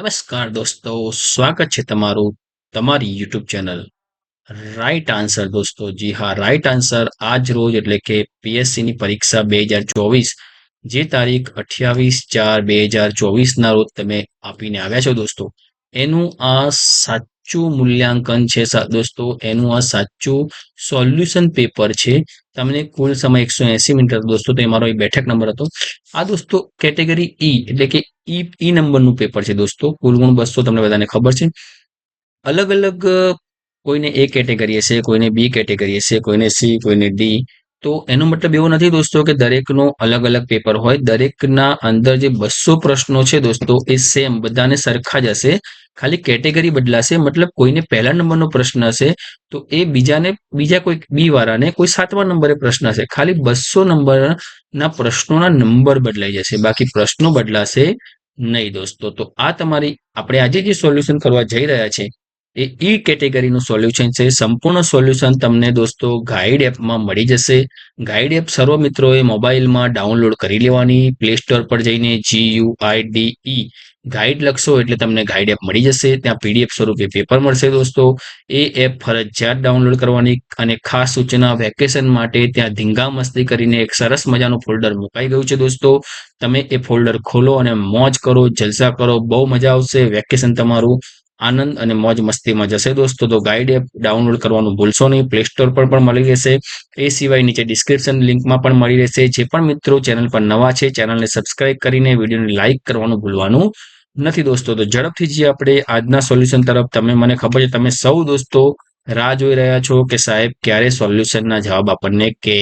નમસ્કાર દોસ્તો, સ્વાગત છે તમારું તમારી યુટ્યુબ ચેનલ રાઈટ આન્સર. દોસ્તો, જી હા, રાઈટ આન્સર આજ રોજ એટલે કે પીએસસી ની પરીક્ષા 2024, જે તારીખ 28/4/2024 ના રોજ તમે આપીને આવ્યા છો દોસ્તો, એનું આ સાચું મૂલ્યાંકન છે. દોસ્તો, એનું આ સાચું સોલ્યુશન પેપર છે. તમને કુલ સમય 180 મિનિટ હતો દોસ્તો, તો એ મારો બેઠક નંબર હતો. આ દોસ્તો કેટેગરી ઈ એટલે કે ઈ નંબરનું પેપર છે દોસ્તો. કુલ ગુણ 200 તમને બધાને ખબર છે. અલગ અલગ કોઈને એ કેટેગરી હશે, કોઈને બી કેટેગરી હશે, કોઈને સી, કોઈને ડી. તો એનો મતલબ એવો નથી દોસ્તો કે દરેકનો અલગ અલગ પેપર હોય. દરેકના અંદર જે 200 પ્રશ્નો છે દોસ્તો, એ સેમ બધાને સરખા જ હશે. ખાલી કેટેગરી બદલાશે. મતલબ કોઈને પહેલા નંબરનો પ્રશ્ન હશે તો એ બીજા કોઈ બી વાળાને કોઈ 7મા નંબરે પ્રશ્ન હશે. ખાલી 200 નંબરના પ્રશ્નોના નંબર બદલાઈ જશે, બાકી પ્રશ્નો બદલાશે નહીં દોસ્તો. તો આ તમારી આપણે આજે જે સોલ્યુશન કરવા જઈ રહ્યા છે એ ઈ કેટેગરીનું સોલ્યુશન છે. સંપૂર્ણ સોલ્યુશન તમને દોસ્તો ગાઈડ એપમાં મળી જશે. ગાઈડ એપ સર્વ મિત્રોએ મોબાઈલમાં ડાઉનલોડ કરી લેવાની. પ્લે સ્ટોર પર જઈને GUIDE ગાઈડ લખશો એટલે તમને ગાઈડ એપ મળી જશે. ત્યાં PDF સ્વરૂપે પેપર મળશે દોસ્તો. એ એપ ફરજિયાત ડાઉનલોડ કરવાની. અને ખાસ સૂચના, વેકેશન માટે ત્યાં ધીંગા મસ્તી કરીને એક સરસ મજાનું ફોલ્ડર મુકાઈ ગયું છે દોસ્તો. તમે એ ફોલ્ડર ખોલો અને મોજ કરો, જલસા કરો, બહુ મજા આવશે. વેકેશન તમારું આનંદ અને મોજ મસ્તીમાં જશે દોસ્તો. તો ગાઈડ એપ ડાઉનલોડ કરવાનું ભૂલશો નહીં. પ્લે સ્ટોર પર પણ મળી રહેશે. એ સિવાય નીચે ડિસ્ક્રિપ્શન લિંકમાં પણ મળી રહેશે. જે પણ મિત્રો ચેનલ પર નવા છે, ચેનલને સબસ્ક્રાઇબ કરીને વિડીયોને લાઇક કરવાનું ભૂલવાનું નથી દોસ્તો. તો ઝડપથી જે આપણે આજના સોલ્યુશન તરફ, તમે મને ખબર છે તમે સૌ દોસ્તો રાહ જોઈ રહ્યા છો કે સાહેબ ક્યારે સોલ્યુશનના જવાબ આપણને કે.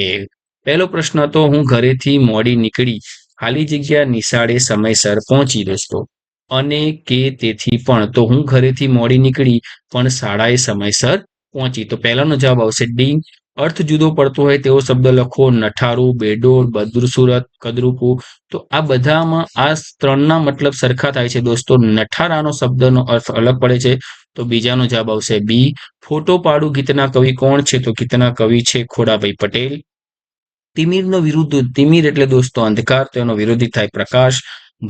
પહેલો પ્રશ્ન હતો, હું ઘરેથી મોડી નીકળી ખાલી જગ્યા નિશાળે સમયસર પહોંચી દોસ્તો. અને કે તેથી પણ, તો હું ઘરેથી મોડી નીકળી પણ શાળાએ સમયસર પહોંચી. તો પહેલાનો જવાબ આવશે ડી. અર્થ જુદો પડતો હોય તેવો શબ્દ લખો. નઠારું, બેડોળ, બદસુરત, કદરૂપું. તો આ બધામાં આ ત્રણના મતલબ સરખા થાય છે દોસ્તો. નઠારાનો શબ્દનો અર્થ અલગ પડે છે. તો બીજાનો જવાબ આવશે બી. ફોટો પાડું ગીતના કવિ કોણ છે? તો ગીતના કવિ છે ખોડાભાઈ પટેલ. તિમિરનો વિરુદ્ધ, તિમિર એટલે દોસ્તો અંધકાર, તો એનો વિરોધી થાય પ્રકાશ.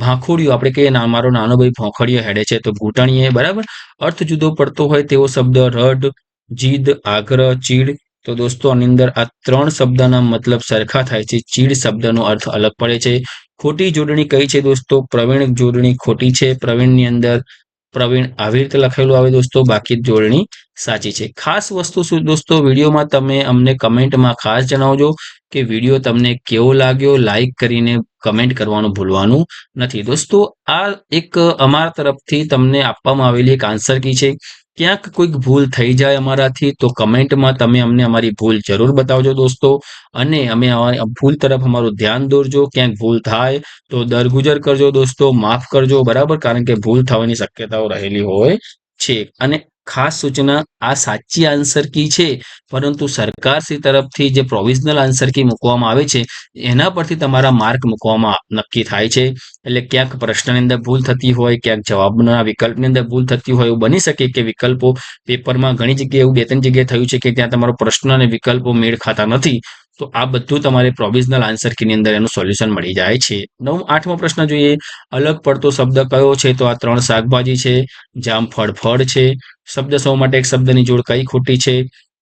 ભાંખોડિયું, આપણે કહીએ મારો નાનો ભાઈ ભોંખડીયો હેડે છે, તો ઘૂંટણીએ. બરાબર. અર્થ જુદો પડતો હોય તેવો શબ્દ રડ, જીદ, આગ્રહ, ચીડ. તો દોસ્તો આની અંદર આ ત્રણ શબ્દના મતલબ સરખા થાય છે. ચીડ શબ્દનો અર્થ અલગ પડે છે. ખોટી જોડણી કઈ છે દોસ્તો? પ્રવીણ જોડણી ખોટી છે. પ્રવીણની અંદર પ્રવીણ આવી રીતે લખેલું આવે દોસ્તો, બાકી જોડણી સાચી છે. ખાસ વસ્તુ શું દોસ્તો, વિડીયોમાં તમે અમને કમેન્ટમાં ખાસ જણાવજો કે વિડીયો તમને કેવો લાગ્યો. લાઈક કરીને કમેન્ટ કરવાનું ભૂલવાનું નથી દોસ્તો. આ એક અમારા તરફથી તમને આપવામાં આવેલી એક આન્સર કી છે. ક્યાંક કોઈક ભૂલ થઈ જાય અમારાથી તો કમેન્ટમાં તમે અમને અમારી ભૂલ જરૂર બતાવજો દોસ્તો. અને અમે ભૂલ તરફ અમારું ધ્યાન દોરજો. ક્યાંક ભૂલ થાય તો દરગુજર કરજો દોસ્તો, માફ કરજો. બરાબર, કારણ કે ભૂલ થવાની શક્યતાઓ રહેલી હોય છે. અને ખાસ સૂચના, આ સાચી આન્સર કી છે, પરંતુ સરકારશ્રી તરફથી જે પ્રોવિઝનલ આન્સર કી મૂકવામાં આવે છે એના પરથી તમારા માર્ક મૂકવામાં નક્કી થાય છે. એટલે ક્યાંક પ્રશ્નની અંદર ભૂલ થતી હોય, ક્યાંક જવાબના વિકલ્પની અંદર ભૂલ થતી હોય. એવું બની શકે કે વિકલ્પો પેપરમાં ઘણી જગ્યાએ એવું 2-3 જગ્યાએ થયું છે કે ત્યાં તમારો પ્રશ્ન અને વિકલ્પો મેળ ખાતા નથી. તો આ બધું તમારે પ્રોવિઝનલ આન્સર કીની અંદર એનું સોલ્યુશન મળી જાય છે. 8મો પ્રશ્ન જોઈએ. અલગ પડતો શબ્દ કયો છે? તો આ 3 શાકભાજી છે. જામફળ ફળ છે. શબ્દ સૌ માટે એક શબ્દની જોડ કઈ ખોટી છે?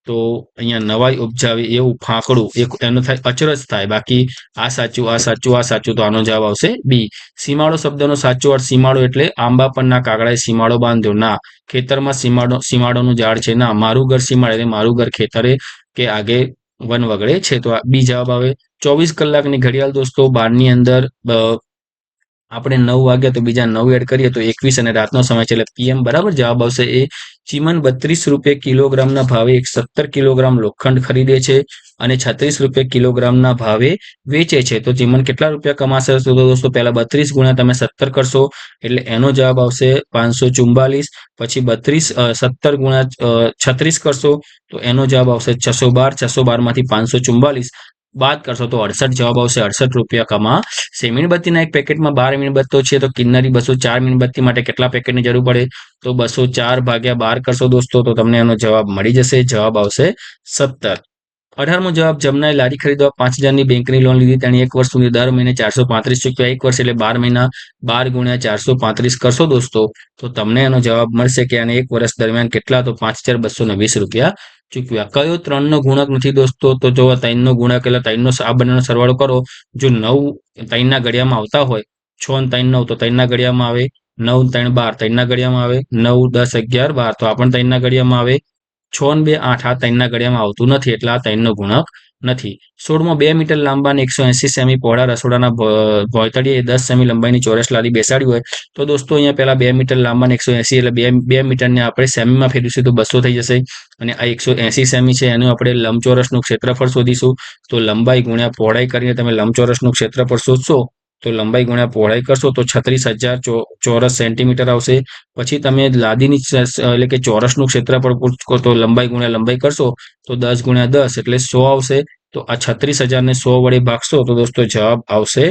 તો અહીંયા નવાઈ ઉપજાવી એવું ફાંકડું, એનો થાય અચરજ થાય. બાકી આ સાચું, આ સાચું, આ સાચું. તો આનો જવાબ આવશે બી. સીમાડો શબ્દનો સાચો અર્થ, સીમાડો એટલે આંબા પરના કાગડાએ સીમાડો બાંધ્યો. ના. ખેતરમાં સીમાડોનું ઝાડ છે. ના. મારું ઘર સીમાડે એટલે મારું ઘર ખેતરે કે આગે વન વગડે છે. તો આ બી જવાબ આવે. 24 કલાકની ઘડિયાળ દોસ્તો 12ની અંદર આપણે 9 વાગ્યા તો બીજા 9 એડ કરીએ તો 21 અને રાતનો સમય છે એટલે PM. બરાબર. જવાબ આવશે એ. ચીમન 32 રૂપિયા કિલોગ્રામના ભાવે 17 કિલોગ્રામ લોખંડ ખરીદે છે અને 36 રૂપિયા કિલોગ્રામના ભાવે વેચે છે. તો ચીમન કેટલા રૂપિયા કમાશે? તો દોસ્તો પહેલા 32 ગુણ્યા તમે 17 કરશો એટલે એનો જવાબ આવશે 544. પછી 17 ગુણ્યા 36 કરશો તો એનો જવાબ આવશે 612. 612 માંથી 544 બાદ કરશો તો 68 જવાબ આવશે. 68 રૂપિયા કમાશે. મીણબત્તીના એક પેકેટમાં 12 મીણબત્તીઓ છે તો કિન્નરી 204 મીણબત્તી માટે કેટલા પેકેટની જરૂર પડે? તો 204 ભાગ્યા 12 કરશો દોસ્તો તો તમને એનો જવાબ મળી જશે. જવાબ આવશે 17. 18મો જવાબ, જમનાએ લારી ખરીદવા 5,000ની બેંકની લોન લીધી. તેણે 1 વર્ષ સુધી દર મહિને 435 ચૂકવ્યા. 1 વર્ષ એટલે 12 મહિના. 12 ગુણ્યા 435 કરશો દોસ્તો, તો તમને એનો જવાબ મળશે કે આને 1 વર્ષ દરમિયાન કેટલા? તો 5,220 રૂપિયા ચૂકવ્યા. કયો 3નો ગુણક નથી દોસ્તો? તો જો 3નો ગુણક એટલે 3નો આ બંનેનો સરવાળો કરો. જો 9 3ના ઘડિયામાં આવતા હોય, 6 ને 3 9 તો 3ના ઘડિયામાં આવે. 9 3 12 3ના ઘડિયામાં આવે. 9 10 11 12 તો આ પણ 3ના ઘડિયામાં આવે. 6 ને 2 8 આ 3ના ઘડિયામાં આવતું નથી, એટલે આ 3નો ગુણક નથી. 16મો, 2 મીટર લાંબા અને 180 સેમી પહોળા રસોડાના ભોંયતળિયે 10 સેમી લંબાઈની ચોરસ લાદી બેસાડી હોય, તો દોસ્તો અહીંયા પહેલા 2 મીટર લાંબા અને 180 એટલે 2 મીટરને આપણે સેમીમાં ફેરવીશું તો 200 થઈ જશે. અને આ 180 સેમી છે, એનું આપણે લંબચોરસનું ક્ષેત્રફળ શોધીશું. તો લંબાઈ ગુણ્યા પહોળાઈ કરીને તમે લંબચોરસનું ક્ષેત્રફળ શોધશો, તો લંબાઈ ગુણ્યા પહોળાઈ કરશો તો 36,000 ચોરસ સેન્ટીમીટર આવશે. પછી તમે લાદીની એટલે કે ચોરસનું ક્ષેત્રફળ પૂછો તો લંબાઈ ગુણ્યા લંબાઈ કરશો તો 10 ગુણ્યા 10 એટલે 100 આવશે. તો આ 36,000ને 100 વડે ભાગશો તો દોસ્તો જવાબ આવશે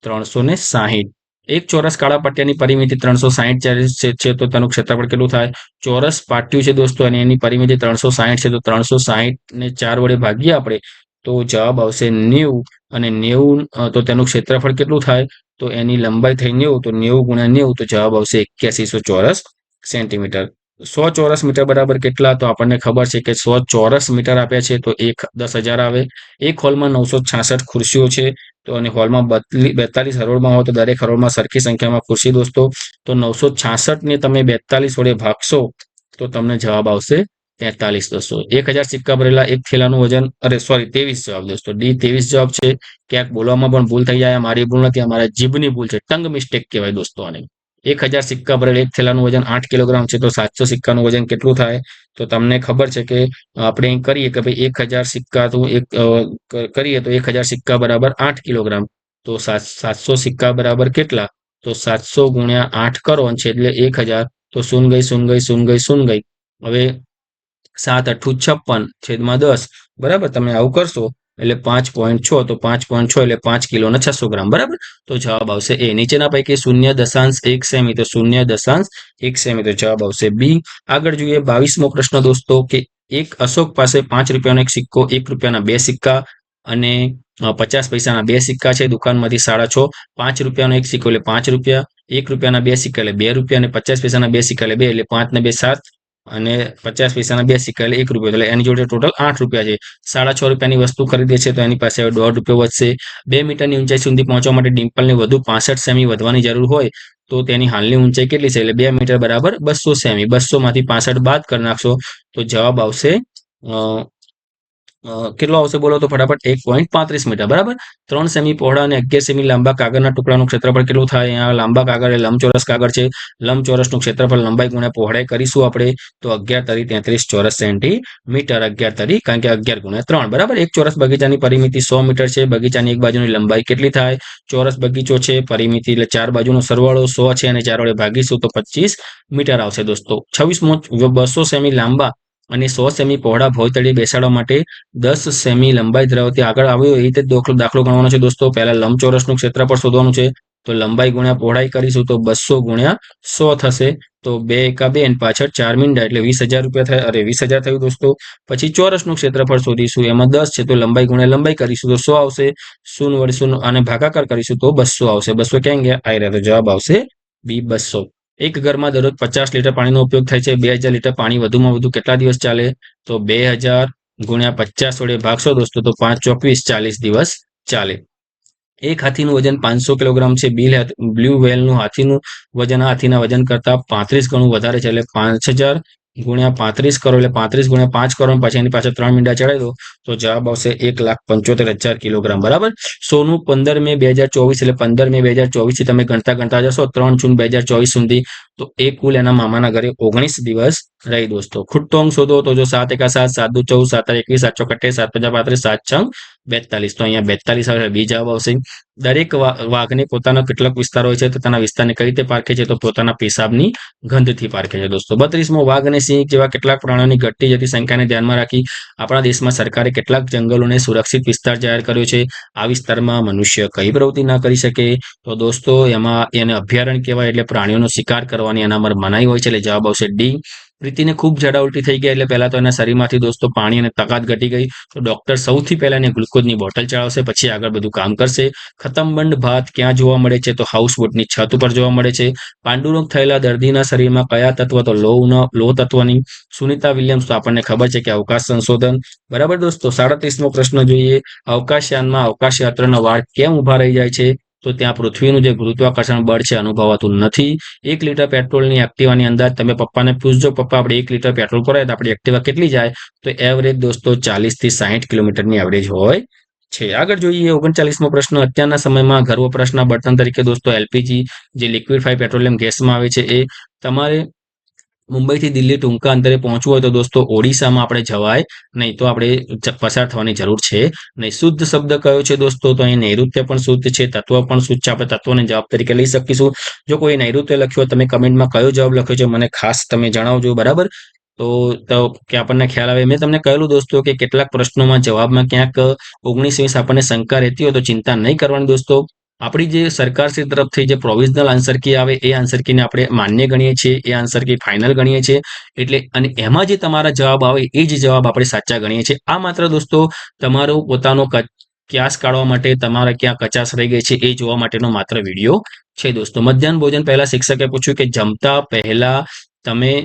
360. એક ચોરસ કાળા પટ્ટિયાની પરિમિતિ 360 છે, તો તેનું ક્ષેત્રફળ કેટલું થાય? ચોરસ પાટિયું છે દોસ્તો અને એની પરિમિતિ 360 છે, તો 360 ને 4 વડે ભાગીએ આપણે તો જવાબ આવશે 90. અને 90 તો તેનું ક્ષેત્રફળ કેટલું થાય? તો એની લંબાઈ થઈ 90, તો 90 ગુણ્યા 90 તો જવાબ આવશે 8100 ચોરસ સેન્ટીમીટર. 100 ચોરસ મીટર બરાબર કેટલા? તો આપણને ખબર છે કે 100 ચોરસ મીટર આપ્યા છે, તો 10,000 આવે. એક હોલમાં 966 ખુરશીઓ છે, તો અને હોલમાં 42 હરોળમાં હોય તો દરેક હરોળમાં સરખી સંખ્યામાં ખુરશી દોસ્તો. તો 966 ને તમે 42 વડે ભાગશો તો તમને જવાબ આવશે 43 દોસ્તો. 1,000 સિક્કા ભરેલા એક થેલાનું વજન, અરે સોરી 23 જવાબ દોસ્તો, ડી 23 જવાબ છે. ક્યાંક બોલવામાં પણ ભૂલ થઈ જાય, મારી ભૂલ નથી, અમારા જીભની ભૂલ છે, ટંગ મિસ્ટેક કહેવાય દોસ્તો આને. 1,000 સિક્કા ભરેલા એક થેલાનું વજન 8 કિલોગ્રામ છે, તો 700 સિક્કાનું વજન કેટલું થાય? તો તમને ખબર છે કે આપણે અહીં કરીએ કે ભાઈ 1,000 સિક્કા તો કરીએ તો 1,000 સિક્કા બરાબર 8 કિલોગ્રામ. તો 700 સિક્કા બરાબર કેટલા? તો 700 ગુણ્યા 8 કરો અને છેલ્લે 1,000, તો શૂન ગઈ શૂન ગઈ શૂન ગઈ શૂન ગઈ. હવે 7 8 56 છેદમાં 10 બરાબર, તમે આવું કરશો એટલે 5.6, તો 5.6 એટલે 5 કિલો ને 600 ગ્રામ બરાબર. તો જવાબ આવશે એ. નીચેના પૈકી 0.1 સેમી, તો 0.1 સેમી, તો જવાબ આવશે બી. આગળ જોઈએ 22મો પ્રશ્ન દોસ્તો, કે એક અશોક પાસે 5 રૂપિયાનો એક સિક્કો, 1 રૂપિયાના 2 સિક્કા અને 50 પૈસાના 2 સિક્કા છે. દુકાનમાંથી 6.5. 5 રૂપિયાનો એક સિક્કો એટલે 5 રૂપિયા, 1 રૂપિયાના 2 સિક્કા એટલે 2 રૂપિયા અને 50 પૈસાના 2 સિક્કા એટલે 2, એટલે 5 ને 2 7 અને 50 પૈસાના 2 સિક્કા એટલે 1 રૂપિયો, એટલે એની જોડે ટોટલ 8 રૂપિયા છે. 6.5 રૂપિયાની વસ્તુ ખરીદે છે, તો એની પાસે હવે 1.5 રૂપિયો વધશે. 2 મીટરની ઊંચાઈ સુધી પહોંચવા માટે ડિમ્પલને વધુ 65 સેમી વધવાની જરૂર હોય, તો તેની હાલની ઊંચાઈ કેટલી છે? એટલે 2 મીટર બરાબર 200 સેમી. 200 માંથી 65 બાદ કરી નાખશો તો જવાબ આવશે કેટલો આવશે બોલો તો ફટાફટ? 1.35 મીટર બરાબર. 3 સેમી પહોળા અને 11 સેમી લાંબા કાગળના ટુકડાનું ક્ષેત્રફળ કેટલું થાય? અહીંયા લાંબા કાગળ એ લંબચોરસ કાગળ છે, લંબચોરસનું ક્ષેત્રફળ લંબાઈ ગુણ્યા પહોળાઈ કરીશું આપણે, તો 11 તરી 33 ચોરસ સેન્ટીમીટર. 11 તરી કારણ કે 11 ગુણ્યા 3 બરાબર. એક ચોરસ બગીચાની પરિમિતિ 100 મીટર છે. બગીચાની એક બાજુની લંબાઈ કેટલી થાય? ચોરસ બગીચો છે, પરિમિતિ એટલે 4 બાજુનો સરવાળો 100 છે અને 4 વડે ભાગીશું તો 25 મીટર આવશે દોસ્તો. 26મો, 200 સેમી લાંબા અને 100 સેમી પહોળા ભોંયતળિયે બેસાડવા માટે 10 સેમી લંબાઈ ધરાવતી, આગળ આવ્યો એ રીતે દાખલો ગણવાનો છે દોસ્તો. પહેલા લંબચોરસનું ક્ષેત્રફળ શોધવાનું છે, તો લંબાઈ ગુણ્યા પહોળાઈ કરીશું તો 200 ગુણ્યા 100 થશે. તો 2 એકા 2 અને પાછળ 4 મીંડા એટલે 20,000 રૂપિયા થાય, અરે 20,000 થયું દોસ્તો. પછી ચોરસનું ક્ષેત્રફળ શોધીશું, એમાં 10 છે તો લંબાઈ ગુણ્યા લંબાઈ કરીશું તો 100 આવશે. 0 વડે 0 અને ભાગાકાર કરીશું તો 200 આવશે. 200 ક્યાં ગયા? આ રહ્યા, તો જવાબ આવશે બી 200. એક ઘરમાં દરરોજ 50 લીટર પાણીનો ઉપયોગ થાય છે. 2,000 લીટર પાણી વધુમાં વધુ કેટલા દિવસ ચાલે? તો 2,000 ગુણ્યા 50 વડે ભાગશો દોસ્તો તો 5 ચોક 20, 40 દિવસ ચાલે. એક હાથીનું વજન 500 કિલોગ્રામ છે. બ્લુ વ્હેલનું હાથીનું વજન આ હાથીના વજન કરતા 35 ગણું વધારે છે, એટલે 5,000 ગુણ્યા 35 કરો એટલે 35 ગુણ્યા 5 કરો પછી એની પાછળ 3 મીંડા ચડાવી દો તો જવાબ આવશે 1,75,000 કિલોગ્રામ બરાબર. સોનું 15 મે 2024 એટલે 15 મે 2024 થી તમે ગણતા જશો 3 જૂન 2024 સુધી, તો એ કુલ એના મામાના ઘરે 19 દિવસ રહી દોસ્તો. ખૂટતો અંક શોધો, તો જો 7 એકા 7, 7 દુ 14, 7 21, 7 ચોક 28, 7 પંચા 35, 7 છંગ 42, તો અહીંયા 42 આવે, બી જવાબ આવશે. દરેક વાઘને પોતાનો કેટલોક વિસ્તાર હોય છે, તો તેના વિસ્તારને કઈ રીતે પારખે છે? તો પોતાના પેશાબની ગંધથી પારખે છે દોસ્તો. 32મો, વાઘ અને સિંહ જેવા કેટલાક પ્રાણીઓની ઘટતી જતી સંખ્યાને ધ્યાનમાં રાખી આપણા દેશમાં સરકારે કેટલાક જંગલોને સુરક્ષિત વિસ્તાર જાહેર કર્યો છે. આ વિસ્તારમાં મનુષ્ય કઈ પ્રવૃત્તિ ના કરી શકે? તો દોસ્તો એમાં એને અભયારણ્ય કહેવાય, એટલે પ્રાણીઓનો શિકાર કરવાની એના પર મનાઈ હોય છે, એટલે જવાબ આવશે ડી. પ્રીતિને ખૂબ ઝાડા ઉલટી થઈ ગયા એટલે પહેલા તો એના શરીરમાંથી દોસ્તો પાણી અને તાકાત ઘટી ગઈ. તો ડોક્ટર સૌથી પહેલા એને ગ્લુકોઝની બોટલ ચડાવશે, પછી આગળ બધું કામ કરશે. ખતમબંધ ભાત ક્યાં જોવા મળે છે? તો હાઉસબોટની છત ઉપર જોવા મળે છે. પાંડુરોગ થયેલા દર્દીના શરીરમાં કયા તત્વ? તો લોહ તત્વની. સુનિતા વિલિયમ્સ તો આપણને ખબર છે કે અવકાશ સંશોધન. બરાબર દોસ્તો. 37મો પ્રશ્ન જોઈએ. અવકાશયાનમાં અવકાશ યાત્રાના વાળ કેમ ઊભા રહી જાય છે? તો ત્યાં પૃથ્વીનું જે ગુરુત્વાકર્ષણ બળ છે અનુભવાતું નથી. 1 લીટર પેટ્રોલની એક્ટિવાની અંદાજ તમે પપ્પાને પૂછજો, પપ્પા આપણે 1 લીટર પેટ્રોલ પુરાય તો આપણી એક્ટિવા કેટલી જાય? તો એવરેજ દોસ્તો 40 થી 60 કિલોમીટરની એવરેજ હોય છે. આગળ જોઈએ 39મો પ્રશ્ન. અત્યારના સમયમાં ઘર વપરાશના બળતણ તરીકે દોસ્તો એલપીજી જે લિક્વિફાઈડ પેટ્રોલિયમ ગેસમાં આવે છે એ તમારે મુંબઈથી દિલ્હી ટૂંકા અંતરે પહોંચવું હોય તો દોસ્તો ઓડિશામાં આપણે જવાય નહીં, તો આપણે પસાર થવાની જરૂર છે નહીં. શુદ્ધ શબ્દ કયો છે દોસ્તો? તો અહીં નૈઋત્ય પણ શુદ્ધ છે, તત્વ પણ શુદ્ધ છે. આપણે તત્વને જવાબ તરીકે લઈ શકીશું. જો કોઈ નૈઋત્ય લખ્યો તમે કમેન્ટમાં કયો જવાબ લખ્યો છે મને ખાસ તમે જણાવજો. બરાબર, તો કે આપણને ખ્યાલ આવે. મેં તમને કહેલું દોસ્તો કે કેટલાક પ્રશ્નોમાં જવાબમાં ક્યાંક 19-20 આપણને શંકા રહેતી હોય તો ચિંતા નહીં કરવાની દોસ્તો. આપણી જે સરકારશ્રી તરફથી જે પ્રોવિઝનલ આન્સર કી આવે એ આન્સર કીને આપણે માન્ય ગણીએ છીએ, એ આન્સર કી ફાઇનલ ગણીએ છીએ. એટલે અને એમાં જે તમારા જવાબ આવે એ જ જવાબ આપણે સાચા ગણીએ છીએ. આ માત્ર દોસ્તો તમારો પોતાનો ક્યાસ કાઢવા માટે, તમારે ક્યાં કચાશ રહી ગઈ છે એ જોવા માટેનો માત્ર વિડીયો છે દોસ્તો. મધ્યાહન ભોજન પહેલા શિક્ષકે પૂછ્યું કે જમતા પહેલા તમે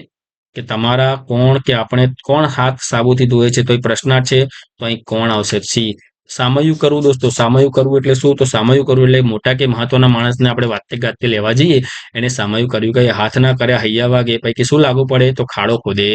કે તમારા કોણ કે આપણે કોણ હાથ સાબુથી ધોવે છે? તો એ પ્રશ્નાર્થ છે, તો અહીં કોણ આવશે? સી. સામયું કરવું દોસ્તો. સામયું કરવું એટલે શું? તો સામયું કરવું એટલે મોટા કે મહત્વના માણસને આપણે વાતે ગાતે લેવા જઈએ એને સામયું કર્યું. કે હાથ ના કર્યા હૈયા વાગે પૈકી શું લાગુ પડે? તો ખાડો ખોદે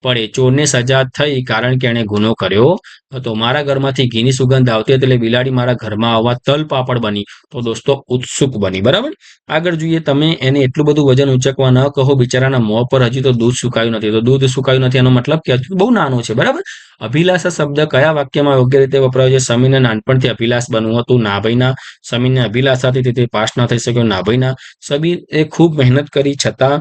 પડે. ચોરને સજા થઈ કારણ કે એણે ગુનો કર્યો હતો. મારા ઘરમાંથી ઘીની સુગંધ આવતી હતી એટલે બિલાડી મારા ઘરમાં આવવા તલ પાપડ બની. તો દોસ્તો ઉત્સુક બની. બરાબર, આગળ જોઈએ. તમે એને એટલું બધું વજન ઉંચકવા ન કહો, બિચારાના મોં પર હજી તો દૂધ સુકાયું નથી. તો દૂધ સુકાયું નથી એનો મતલબ કે હજુ બહુ નાનો છે. બરાબર, અભિલાષા શબ્દ કયા વાક્યમાં યોગ્ય રીતે વપરાયો છે? સમીરને નાનપણથી અભિલાષ બનવું હતું. ના ભાઈના. સમીરને અભિલાષા હતી તેથી પાસ ના થઈ શક્યો. ના ભાઈના. સમીરે ખૂબ મહેનત કરી છતાં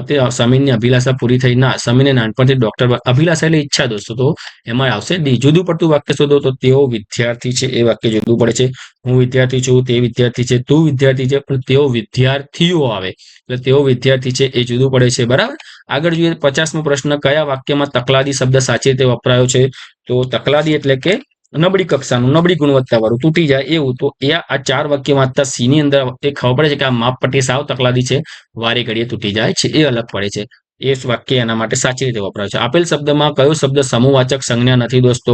તે સમીરની અભિલાષા પૂરી થઈ. ના, સમીરને નાનપણથી ડોક્ટર અભિલાષા એટલે ઈચ્છા દોસ્તો, તો એમાં આવશે ડી. જુદું પડતું વાક્ય શોધો. તો તેઓ વિદ્યાર્થી છે એ વાક્ય જુદું પડે છે. હું વિદ્યાર્થી છું, તે વિદ્યાર્થી છે, તું વિદ્યાર્થી છે, પણ તેઓ વિદ્યાર્થીઓ આવે એટલે તેઓ વિદ્યાર્થી છે એ જુદું પડે છે. બરાબર, આગળ જોઈએ 50મો પ્રશ્ન. કયા વાક્યમાં તકલાદી શબ્દ સાચી રીતે વપરાયો છે? તો તકલાદી એટલે કે નબળી કક્ષાનું, નબળી ગુણવત્તાવાળું, તૂટી જાય એવું. તો એ આ 4 વાક્ય વાંચતા સી ની અંદર એ ખબર પડે છે કે આ માપપટ્ટી સાવ તકલાદી છે, વારે ઘડીએ તૂટી જાય છે, એ અલગ પડે છે. એ વાક્ય એના માટે સાચી રીતે વપરાય છે. આપેલ શબ્દમાં કયો શબ્દ સમૂહવાચક સંજ્ઞા નથી દોસ્તો?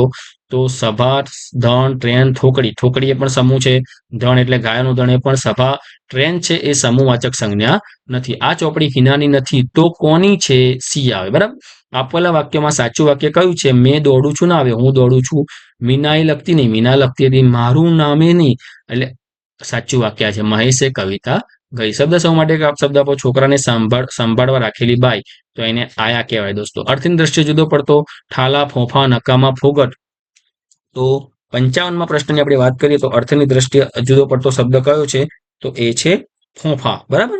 તો સભા, ધણ, ટ્રેન, થોકડી. થોકડી એ પણ સમૂહ છે. ધણ એટલે ગાયનું ધણ એ પણ. સભા, ટ્રેન છે એ સમૂહવાચક સંજ્ઞા નથી. આ ચોપડી હિનાની નથી તો કોની છે? સી આવે. બરાબર, આપેલા વાક્યમાં સાચું વાક્ય કયું છે? મેં દોડું છું ના આવે, હું દોડું છું. મીનાએ લખતી નહીં, મીના લખતી હતી. મારું નામે નહીં એટલે સાચું વાક્ય છે મહેશે કવિતા ગઈ. શબ્દ સૌ માટે શબ્દ આપો. છોકરાને સંભાળવા રાખેલી બાઈ, તો એને આયા કહેવાય દોસ્તો. અર્થની દ્રષ્ટિએ જુદો પડતો. ઠાલા, ફોફા, નકામા, ફોગટ. તો 55મા પ્રશ્નની આપણે વાત કરીએ તો અર્થની દ્રષ્ટિએ જુદો પડતો શબ્દ કયો છે? તો એ છે ફોફા. બરાબર,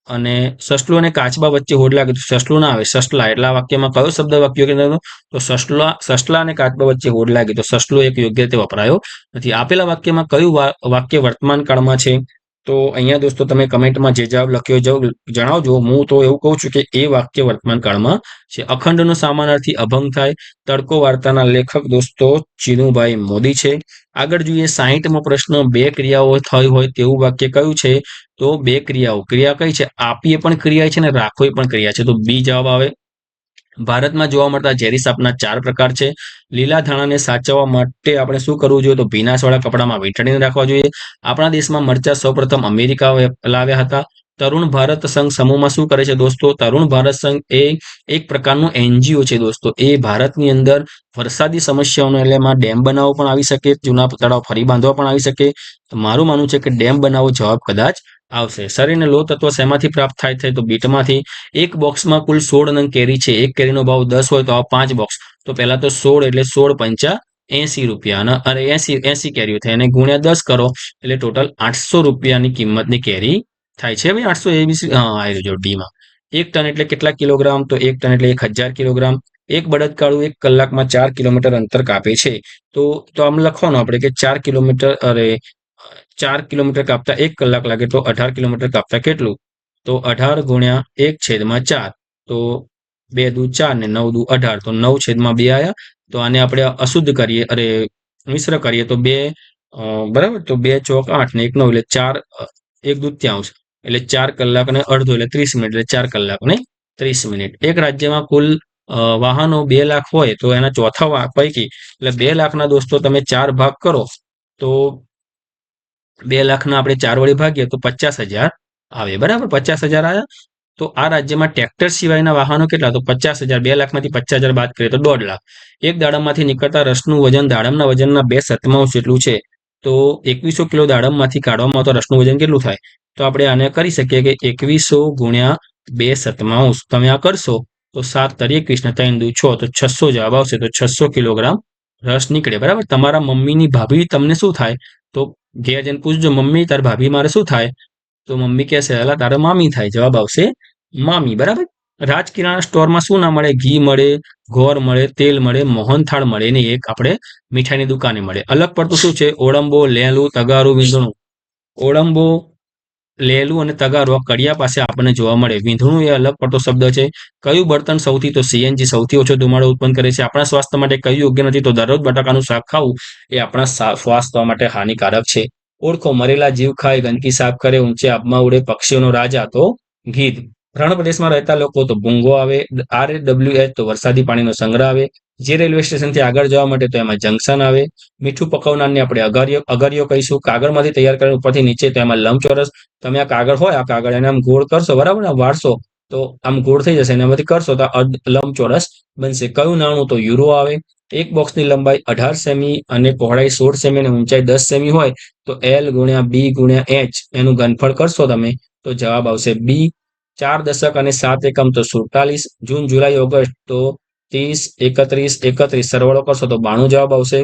અને સસલું અને કાચબા વચ્ચે હોડ લાગે તો સસલું ના આવે, સસલા. એટલા વાક્યમાં કયો શબ્દ વાક્ય તો સસલા અને કાચબા વચ્ચે હોડ લાગે તો સસલો એક યોગ્ય રીતે વપરાયો નથી. આપેલા વાક્યમાં કયું વાક્ય વર્તમાન કાળમાં છે? તો અહીંયા દોસ્તો તમે કમેન્ટમાં જે જવાબ લખ્યો જણાવજો. હું તો એવું કહું છું કે એ વાક્ય વર્તમાન કાળમાં છે. અખંડનો સમાનાર્થી અભંગ થાય. તડકો વાર્તાના લેખક દોસ્તો ચીનુભાઈ મોદી છે. આગળ જોઈએ 60મો પ્રશ્ન. 2 ક્રિયાઓ થઈ હોય તેવું વાક્ય કયું છે? તો 2 ક્રિયાઓ. ક્રિયા કઈ છે? આપીએ પણ ક્રિયા છે ને રાખોએ પણ ક્રિયા છે, તો બી જવાબ આવે. ભારતમાં જોવા મળતા ઝેરી સાપના 4 પ્રકાર છે. લીલા ધાણાને સાચવવા માટે આપણે શું કરવું જોઈએ? તો ભીનાશવાળા કપડામાં વીંટળીને રાખવા જોઈએ. આપણા દેશમાં મરચા સૌપ્રથમ અમેરિકા લાવ્યા હતા. તરુણ ભારત સંઘ સમૂહમાં શું કરે છે દોસ્તો? તરુણ ભારત સંઘ એ એક પ્રકારનું એનજીઓ છે દોસ્તો. એ ભારતની અંદર વરસાદી સમસ્યાઓનો એટલે એમાં ડેમ બનાવવો પણ આવી શકે, જૂના તળાવ ફરી બાંધવા પણ આવી શકે. તો મારું માનવું છે કે ડેમ બનાવવો જવાબ કદાચ આવશે. શરીરને લોહ તત્વ શેમાંથી પ્રાપ્ત થાય? તો બીટમાંથી. એક બોક્સમાં કુલ 16 નંગ કેરી છે. એક કેરીનો ભાવ 10 હોય તો આ 5 બોક્સ. તો પહેલા તો 16 એટલે 16 પંચા 80 રૂપિયા, અને 80 કેરીઓ થાય અને ગુણ્યા 10 કરો એટલે ટોટલ 800 રૂપિયાની કિંમતની કેરી થાય છે. ભાઈ 800 એબીસી આવી જો ડીમાં. 1 ટન એટલે કેટલા કિલોગ્રામ? તો 1 ટન એટલે 1000 કિલોગ્રામ. એક બળદગાડું 1 કલાકમાં 4 કિલોમીટર અંતર કાપે છે. તો આમ લખવાનું આપણે કે 4 કિલોમીટર 4 કિલોમીટર કાપતા 1 કલાક લાગે તો 18 કિલોમીટર કાપતા કેટલું? તો 18 ગુણ્યા 1/4. તો 2 દુ 4 ને 9 દુ 18 તો 9/2 આયા. તો આને આપણે અશુદ્ધ કરીએ, મિશ્ર કરીએ તો 2 બરાબર, તો 2 ચોક 8 ને 1 9 એટલે 4 1 દૂત્યાંશ એટલે 4 કલાક અને અડધો એટલે 30 મિનિટ એટલે 4 કલાક ને 30 મિનિટ. એક રાજ્યમાં કુલ વાહનો 2 લાખ હોય તો એના ચોથા પૈકી એટલે 2 લાખના દોસ્તો તમે 4 ભાગ કરો તો 2 લાખના આપણે 4 વડે ભાગીએ તો 50,000 આવે. બરાબર, 50,000 આવ્યા. તો આ રાજ્યમાં ટ્રેક્ટર સિવાયના વાહનો કેટલા? તો 50,000. 2 લાખમાંથી 50,000 બાદ કરીએ તો 1.5 લાખ. એક દાડમમાંથી નીકળતા રસનું વજન દાડમના વજનના 2/7 જેટલું છે. તો 2100 કિલો દાડમમાંથી કાઢવામાં આવતા રસનું વજન કેટલું થાય? તો આપણે આને કરી શકીએ કે 2100 ગુણ્યા 2/7. તમે આ કરશો તો 7 તારી 21 ને 3 દુ 6 તો 600 જવાબ આવશે. તો 600 કિલોગ્રામ રસ નીકળે. બરાબર, તમારા મમ્મીની ભાભી તમને શું થાય? તો ઘેર જઈને પૂછજો, મમ્મી તાર ભાભી મારે શું થાય? તો મમ્મી કહેશે અલા તારે મામી થાય. જવાબ આવશે મામી. બરાબર, રાજ કિરાણા સ્ટોરમાં શું ના મળે? ઘી મળે, ગોળ મળે, તેલ મળે, મોહનથાળ મળે ને એક આપણે મીઠાઈની દુકાને મળે. અલગ પડતું શું છે? ઓળંબો, લેલું, તગારું, વીંધણું. ઓળંબો, લેલું અને તગારો કડિયા પાસે આપણને જોવા મળે. વીંધણું એ અલગ પડતો શબ્દ છે. કયું બળતણ સૌથી? તો સીએનજી સૌથી ઓછો ધુમાડો ઉત્પન્ન કરે છે. આપણા સ્વાસ્થ્ય માટે કયું યોગ્ય નથી? તો દરરોજ બટાકાનું શાક ખાવું એ આપણા સ્વાસ્થ્ય માટે હાનિકારક છે. ઓળખો, મરેલા જીવ ખાય, ગંદકી સાફ કરે, ઊંચે આબમાં ઉડે, પક્ષીઓનો રાજા તો ગીધ. રણ પ્રદેશમાં રહેતા લોકો તો ભૂંગો આવે. RWH તો વરસાદી પાણીનો સંગ્રહ આવે. જે રેલવે સ્ટેશનથી આગળ જવા માટે તો એમાં જંકશન આવે. મીઠું પકવનારને આપણે અગરિયો કહીશું. કાગળમાંથી તૈયાર કરેલ ઉપરથી નીચે તો એમાં લંબચોરસ. તમે આ કાગળ હોય, આ કાગળ એને આમ ગોળ કરશો, બરાબર, આમ વાળશો તો આમ ગોળ થઈ જશે. એનામાંથી કરશો તો લંબચોરસ બનશે. કયું નાણું? તો યુરો આવે. એક બોક્સની લંબાઈ 18 સેમી અને પહોળાઈ 16 સેમી અને ઊંચાઈ 10 સેમી હોય તો L ગુણ્યા B ગુણ્યા H એનું ઘનફળ કરશો તમે તો જવાબ આવશે B. 4 દશક અને 7 એકમ તો 47. જૂન, જુલાઈ, ઓગસ્ટ તો 30, 31, 31. સરવાળો કરશો તો 92 જવાબ આવશે.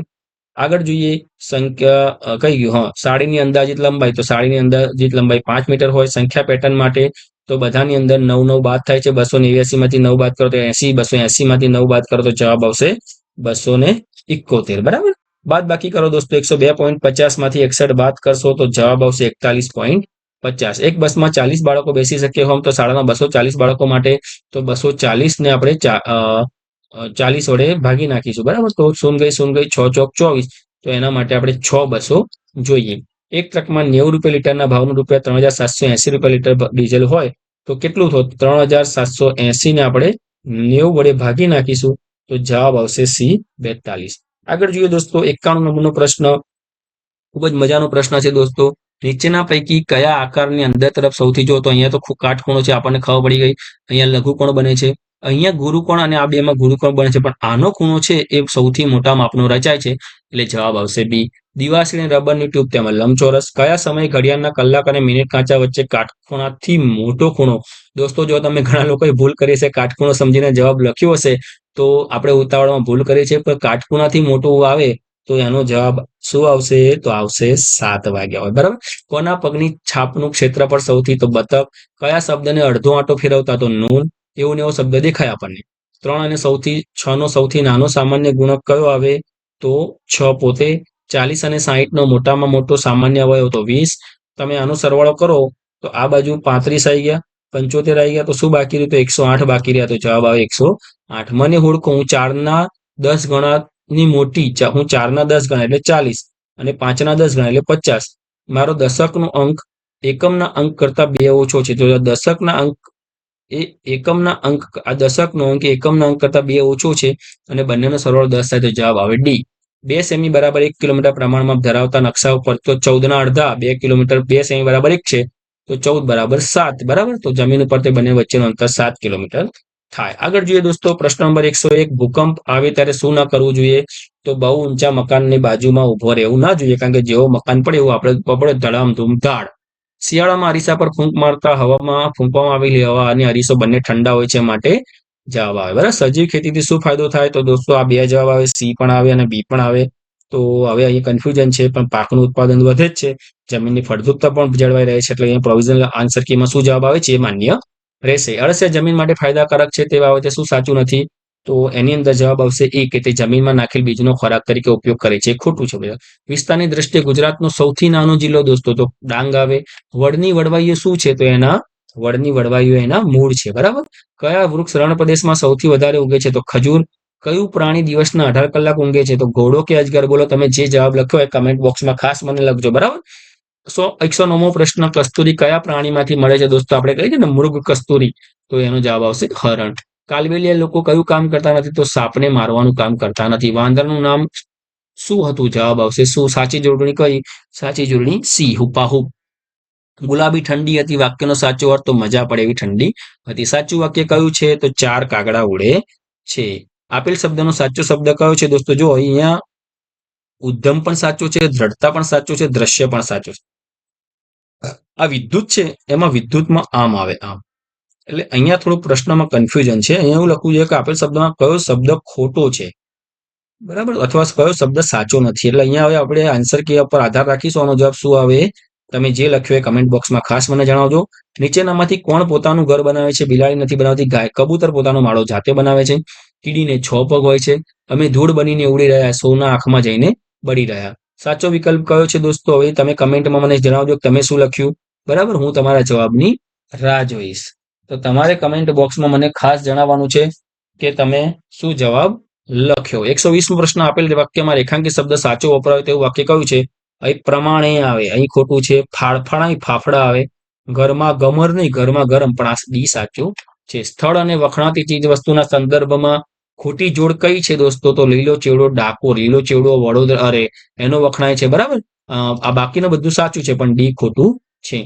આગળ જોઈએ સંખ્યા કઈ ગયું? હા, સાડીની અંદાજિત લંબાઈ. તો સાડીની અંદાજિત લંબાઈ 5 મીટર હોય. સંખ્યા પેટર્ન માટે તો બધાની અંદર 9 9 બાદ થાય છે. 289 માંથી 9 બાદ કરો તો 80. 280 માંથી 9 બાદ કરો તો જવાબ આવશે 271. બરાબર, બાદ બાકી કરો દોસ્તો. 102.50 માંથી 61 બાદ કરશો તો જવાબ આવશે 41.50. એક બસમાં 40 બાળકો બેસી શકે હોમ તો શાળામાં 240 બાળકો માટે તો 240 ને આપણે 40 વડે ભાગી નાખીશું. બરાબર, તો શૂન ગઈ 6 ચોક 24. તો એના માટે આપણે 6 બસો જોઈએ. એક ટ્રકમાં 90 રૂપિયા લીટરના ભાવનું ₹3,780 લીટર ડીઝલ હોય તો કેટલું થયું? 3,780 ને આપણે 90 વડે ભાગી નાખીશું તો જવાબ આવશે C42. આગળ જોઈએ દોસ્તો 91 નંબરનો પ્રશ્ન. ખૂબ જ મજાનો પ્રશ્ન છે દોસ્તો. નીચેના પૈકી કયા આકારની અંદર તરફ સૌથી જો? તો અહીંયા તો કાટખૂણો છે, આપણને ખબર પડી ગઈ. અહીંયા લઘુકોણ બને છે. અહીંયા ગુરુકોણ અને આ બેમાં ગુરુકોણ બને છે, પણ આનો ખૂણો છે એ સૌથી મોટા માપનો રચાય છે એટલે જવાબ આવશે B. દિવાસળી રબરની ટ્યુબ તેમાં લંબચોરસ. કયા સમયે ઘડિયાળના કલાક અને મિનિટ કાંચા વચ્ચે કાટખૂણાથી મોટો ખૂણો? દોસ્તો જો તમે ઘણા લોકોએ ભૂલ કરી છે, કાટખૂણો સમજીને જવાબ લખ્યો હશે તો આપણે ઉતાવળમાં ભૂલ કરીએ છીએ, પણ કાટખૂણાથી મોટું આવે તો એનો જવાબ શું આવશે? તો આવશે 7 વાગ્યા હોય. બરાબર, કોના પગની છાપનું ક્ષેત્રફળ સૌથી? તો બતક. કયા શબ્દને અડધો આંટો ફેરવતા? તો નૂન. એવું ને એવો શબ્દ દેખાય આપણને. 3 અને 6 નો સૌથી નાનો સામાન્ય ગુણક કયો આવે? તો 6 પોતે. 40 અને 60 નો મોટામાં મોટો સામાન્ય અવયવ તો 20. તમે આનો સરવાળો કરો તો આ બાજુ 35 આવી ગયા, 75 આવી ગયા, તો શું બાકી રહ્યું? તો 108 બાકી રહ્યા. તો જવાબ આવે 108. મને ઓળખો, હું 4 ના 10 ગણાની મોટી, હું 4 ના 10 ગણા એટલે 40 અને 5 ના 10 ગણા એટલે 50. મારો દશકનો અંક એકમના અંક કરતા 2 ઓછો છે. તો દશકના અંક એ એકમના અંક, આ દશકનો અંક એકમના અંક કરતા 2 ઓછો છે અને બંનેનો સરવાળો 10 થાય તો જવાબ આવે D. 2 સેમી બરાબર 1 કિલોમીટર પ્રમાણમાં ધરાવતા નકશા ઉપર તો 14 ના અડધા 2 કિલોમીટર, 2 સેમી બરાબર 1 છે તો 14 બરાબર 7. બરાબર, તો જમીન ઉપર તે બંને વચ્ચેનું અંતર 7 કિલોમીટર થાય. આગળ જોઈએ દોસ્તો પ્રશ્ન નંબર 101. ભૂકંપ આવે ત્યારે શું ના કરવું જોઈએ? તો બહુ ઊંચા મકાનની બાજુમાં ઉભો રહેવું ના જોઈએ, કારણ કે જેવો મકાન પડે એવું આપણે પડે ધડામ ધૂમ ધાડ. શિયાળામાં અરીસા પર ફૂંક મારતા હવામાં ફૂંકવામાં આવેલી હવા અને અરીસો બંને ઠંડા હોય છે માટે જવાબ આવે. બરાબર, સજીવ ખેતીથી શું ફાયદો થાય? તો દોસ્તો આ 2 જવાબ આવે, C પણ આવે અને B પણ આવે. તો હવે અહીં કન્ફ્યુઝન છે, પણ પાકનું ઉત્પાદન વધે જ છે, જમીનની ફળદ્રુપતા પણ જળવાઈ રહે છે, એટલે અહીંયા પ્રોવિઝનલ આન્સર કીમાં શું જવાબ આવે છે એ માન્ય રહેશે. અળસિયા જમીન માટે ફાયદાકારક છે તે બાબતે શું સાચું નથી? તો એની અંદર જવાબ આવશે એ કે તે જમીનમાં નાખેલ બીજનો ખોરાક તરીકે ઉપયોગ કરે છે. ખોટું છે બધા. વિસ્તારની દ્રષ્ટિએ ગુજરાતનો સૌથી નાનો જિલ્લો દોસ્તો તો ડાંગ આવે. વડની વડવાઈઓ શું છે? તો એના વડની વડવાઈઓ એના મૂળ છે. બરાબર. કયા વૃક્ષ રણ પ્રદેશમાં સૌથી વધારે ઉગે છે? તો ખજૂર. કયું પ્રાણી દિવસના 18 કલાક ઊંઘે છે? તો ઘોડો કે અજગર? બોલો તમે જે જવાબ લખ્યો હોય કમેન્ટ બોક્સમાં ખાસ મને લખજો. બરાબર. 109મો પ્રશ્ન, કસ્તુરી કયા પ્રાણીમાંથી મળે છે? દોસ્તો આપણે કહીએ ને મૃગ કસ્તુરી, તો એનો જવાબ આવશે હરણ. કાલબેલિયા લોકો કયું કામ કરતા નથી? તો સાપને મારવાનું કામ કરતા નથી. વાંદરનું નામ શું હતું? જવાબ આવશે શું. સાચી જોડણી કઈ? સાચી જોડણી સી, હુપાહુપ. ગુલાબી ઠંડી હતી વાક્યનો સાચો અર્થ? તો મજા પડે એવી ઠંડી હતી. સાચું વાક્ય કયું છે? તો 4 કાગડા ઉડે છે. આપેલ શબ્દનો સાચો શબ્દ કયો છે? દોસ્તો જો અહીંયા ઉદ્ધમ પણ સાચું છે, દ્રઢતા પણ સાચું છે, દ્રશ્ય પણ સાચું છે. આ વિદ્યુત છે, એમાં વિદ્યુતમાં આમ આવે આમ. એટલે અહીંયા થોડું પ્રશ્નમાં કન્ફ્યુઝન છે. અહીંયા એવું લખવું છે કે આપેલ શબ્દમાં કયો શબ્દ ખોટો છે, બરાબર, અથવા કયો શબ્દ સાચો નથી. એટલે અહીંયા હવે આપણે આન્સર કે પર આધાર રાખીશું. આનો જવાબ શું આવે તમે જે લખ્યો એ કમેન્ટ બોક્સમાં ખાસ મને જણાવજો. નીચેનામાંથી કોણ પોતાનું ઘર બનાવે છે? બિલાડી નથી બનાવતી. ગાય. કબૂતર પોતાનો માળો જાતે બનાવે છે. કીડીને 6 પગ હોય છે. અમે ધૂળ બનીને ઉડી રહ્યા, સૌના આંખમાં જઈને બળી રહ્યા. સાચો વિકલ્પ કયો છે? દોસ્તો હવે તમે કમેન્ટમાં મને જણાવજો તમે શું લખ્યું. બરાબર. હું તમારા જવાબની રાહ જોઈશ. તો તમારે કમેન્ટ બોક્સમાં મને ખાસ જણાવવાનું છે કે તમે શું જવાબ લખ્યો. 120મો પ્રશ્ન, આપેલ વાક્યમાં રેખાંકિત શબ્દ સાચો વપરાય તેવું વાક્ય કયું છે? અહીં પ્રમાણે આવે, અહીં ખોટું છે. ફાળફાળ, અહીં ફાફડા આવે. ઘરમાં ગમર નહીં, ઘરમાં ગરમ, પણ આ ડી સાચું છે. સ્થળ અને વખણાતી ચીજ વસ્તુના સંદર્ભમાં ખોટી જોડ કઈ છે? દોસ્તો તો લીલો ચેવડો ડાકોર, લીલો ચેવડો વડોદરા, અરે એનો વખણાય છે. બરાબર. આ બાકીનું બધું સાચું છે, પણ ડી ખોટું છે.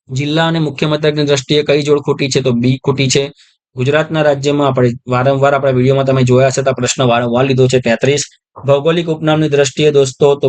જિલ્લા અને મુખ્ય મથકની દ્રષ્ટિએ કઈ જોડ ખોટી છે? તો બી ખોટી છે. ગુજરાતના રાજ્યમાં આપણે વારંવાર આપણા વિડીયોમાં તમે જોયા હશે તો પ્રશ્ન વારંવાર લીધો છે. 33. ભૌગોલિક ઉપનામની દ્રષ્ટિએ દોસ્તો તો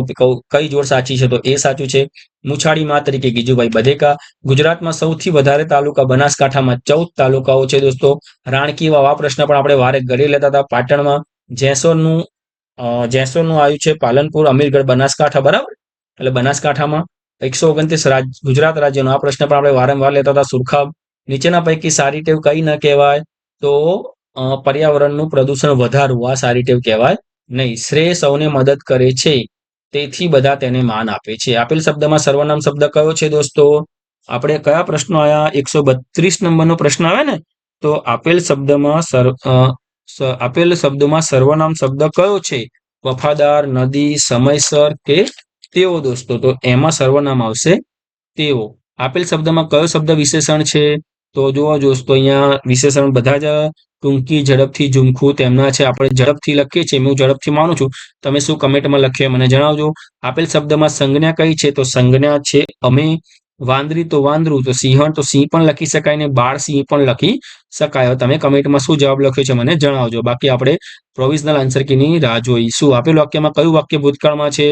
કઈ જોડ સાચી છે? તો એ સાચું છે. મુછાળી માં તરીકે ગીજુભાઈ બધેકા. ગુજરાતમાં સૌથી વધારે તાલુકા બનાસકાંઠામાં 14 તાલુકાઓ છે. દોસ્તો રાણકી વાવ, આ પ્રશ્ન પણ આપણે વારે ઘડી લેતા હતા. પાટણમાં જેસોરનું આવ્યું છે પાલનપુર, અમીરગઢ, બનાસકાંઠા. બરાબર. એટલે બનાસકાંઠામાં 129 ગુજરાત રાજ્યનો આ પ્રશ્ન પણ આપણે વારંવાર લેતા હતા. સુરખાબ. નીચેના પૈકી સારી ટેવ કઈ ન કહેવાય? તો પર્યાવરણનું પ્રદૂષણ વધારવું, આ સારી ટેવ કહેવાય નહીં. શ્રેય સૌને મદદ કરે છે, તેથી બધા તેને માન આપે છે. આપેલ શબ્દમાં સર્વનામ શબ્દ કયો છે? દોસ્તો આપણે કયા પ્રશ્નો આયા? 132 નંબરનો પ્રશ્ન આવે ને, તો આપેલ શબ્દમાં સર્વનામ શબ્દ કયો છે? વફાદાર, નદી, સમયસર કે તેઓ? દોસ્તો તો એમાં સર્વનામ આવશે તેઓ. આપેલ શબ્દમાં કયો શબ્દ વિશેષણ છે? તો જુઓ દોસ્તો અહીંયા વિશેષણ બધા જ ટૂંકી, ઝડપથી, ઝુમખું તેમના છે. આપણે ઝડપથી લખીએ છીએ, હું ઝડપથી માનું છું. તમે શું કમેન્ટમાં લખ્યું મને જણાવજો. આપેલ શબ્દમાં સંજ્ઞા કઈ છે? તો સંજ્ઞા છે અમે. વાંદરી તો વાંદરું, તો સિંહણ તો સિંહ પણ લખી શકાય ને બાળ સિંહ પણ લખી શકાય. તમે કમેન્ટમાં શું જવાબ લખ્યો છે મને જણાવજો. બાકી આપણે પ્રોવિઝનલ આન્સર કીની રાહ જોઈશું. આપેલ વાક્યમાં કયું વાક્ય ભૂતકાળમાં છે?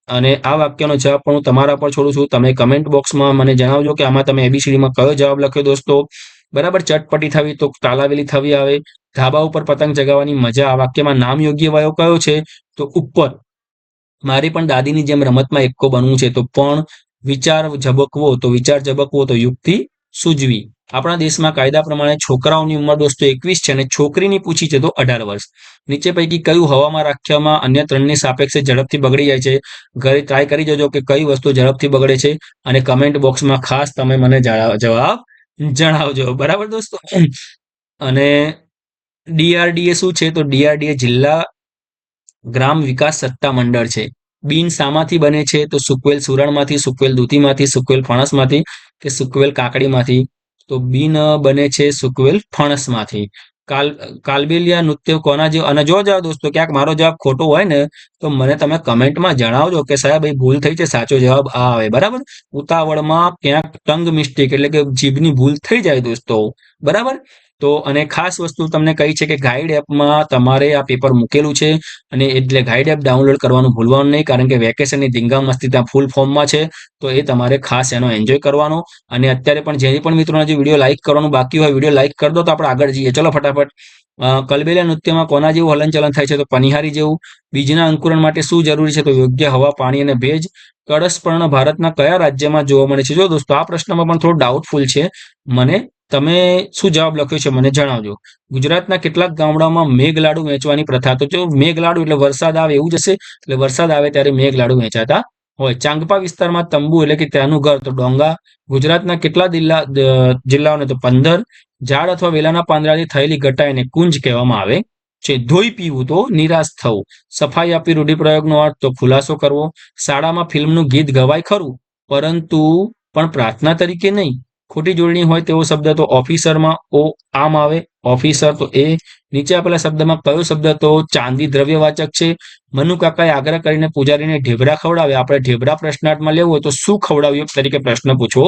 અને આ વાક્યનો જવાબ પણ હું તમારા પર છોડું છું. તમે કમેન્ટ બોક્સમાં મને જણાવજો કે આમાં તમે એબીસીડીમાં કયો જવાબ લખ્યો. દોસ્તો બરાબર. ચટપટી થવી તો તાલાવેલી થવી આવે. ધાબા ઉપર પતંગ ચગાવવાની મજા. આ વાક્યમાં નામ યોગ્ય વાયો કયો છે? તો ઉપર. મારી પણ દાદીની જેમ રમતમાં એક્કો બનવું છે. તો પણ. વિચાર ઝબકવો, તો વિચાર ઝબકવો, તો યુક્તિ સૂઝવી. આપણા દેશમાં કાયદા પ્રમાણે છોકરાઓની ઉંમર દોસ્તો 21 છે અને છોકરીની પૂછી છે તો 18 વર્ષ. નીચે પૈકી કયું હવામાં રાખ્યામાં અન્ય ત્રણની સાપેક્ષે ઝડપથી બગડી જાય છે? ઘરે ટ્રાય કરી જજો કે કઈ વસ્તુ ઝડપથી બગડે છે, અને કમેન્ટ બોક્સમાં ખાસ તમે મને જવાબ જણાવજો. બરાબર દોસ્તો. અને ડીઆરડીએ શું છે? તો ડીઆરડીએ જિલ્લા ગ્રામ વિકાસ સત્તા મંડળ છે. બીન શામાંથી બને છે? તો સુકવેલ સુરણમાંથી, સુકવેલ દૂધીમાંથી, સુકવેલ ફણસમાંથી કે સુકવેલ કાકડીમાંથી? તો બીન બને છે સુકવેલ ફણસમાંથી. કાલબેલિયા નૃત્ય કોના જેવું? અને જો જાઓ દોસ્તો ક્યાંક મારો જવાબ ખોટો હોય ને તો મને તમે કમેન્ટમાં જણાવજો કે સાહેબ એ ભૂલ થઈ છે, સાચો જવાબ આ આવે. બરાબર. ઉતાવળમાં ક્યાંક ટંગ મિસ્ટેક એટલે કે જીભની ભૂલ થઈ જાય દોસ્તો. બરાબર. તો અને ખાસ વસ્તુ તમને કહી છે કે ગાઈડ એપમાં તમારે આ પેપર મૂકેલું છે, અને એટલે ગાઈડ એપ ડાઉનલોડ કરવાનું ભૂલવાનું નહીં, કારણ કે વેકેશનની ધીંગા મસ્તી ત્યાં ફૂલ ફોર્મમાં છે. તો એ તમારે ખાસ એનો એન્જોય કરવાનો. અને અત્યારે પણ જે પણ મિત્રોને જે વિડીયો લાઈક કરવાનું બાકી હોય વિડીયો લાઈક કરી દો તો આપણે આગળ જઈએ. ચલો ફટાફટ. કલબેલિયા નૃત્યમાં કોના જેવું હલનચલન થાય છે? તો પનિહારી જેવું. બીજના અંકુરણ માટે શું જરૂરી છે? તો યોગ્ય હવા, પાણી અને ભેજ. કળશપર્ણ ભારતના કયા રાજ્યમાં જોવા મળે છે? જો દોસ્તો આ પ્રશ્નમાં પણ થોડું ડાઉટફુલ છે મને. તમે શું જવાબ લખ્યો છે મને જણાવજો. ગુજરાતના કેટલાક ગામડાઓમાં મેઘલાડુ વેચવાની પ્રથા. તો જો મેઘલાડુ એટલે વરસાદ આવે એવું જ હશે. એટલે વરસાદ આવે ત્યારે મેઘલાડુ વેચાતા હોય. ચાંગપા વિસ્તારમાં તંબુ એટલે કે ત્યાંનું ઘર તો ડોંગા. ગુજરાતના કેટલા જિલ્લાઓને તો 15. ઝાડ અથવા વેલાના પાંદડાથી થયેલી ઘટાઈને કુંજ કહેવામાં આવે છે. ધોઈ પીવું તો નિરાશ થવું. સફાઈ આપી રૂઢિપ્રયોગનો અર્થ તો ખુલાસો કરવો. શાળામાં ફિલ્મનું ગીત ગવાય ખરું, પરંતુ પણ પ્રાર્થના તરીકે નહીં. ખોટી જોડણી હોય તેવો શબ્દ તો ઓફિસરમાં ઓ આમ આવે. ઓફિસર તો એ. નીચે આપેલા શબ્દમાં કયો શબ્દ તો ચાંદી દ્રવ્યવાચક છે? મનુ કાકાએ આગ્રહ કરીને પૂજારીને ઢેબરા ખવડાવ્યા. આપણે ઢેબરા પ્રશ્નાર્થમાં લેવું હોય તો શું ખવડાવ્યું તરીકે પ્રશ્ન પૂછવો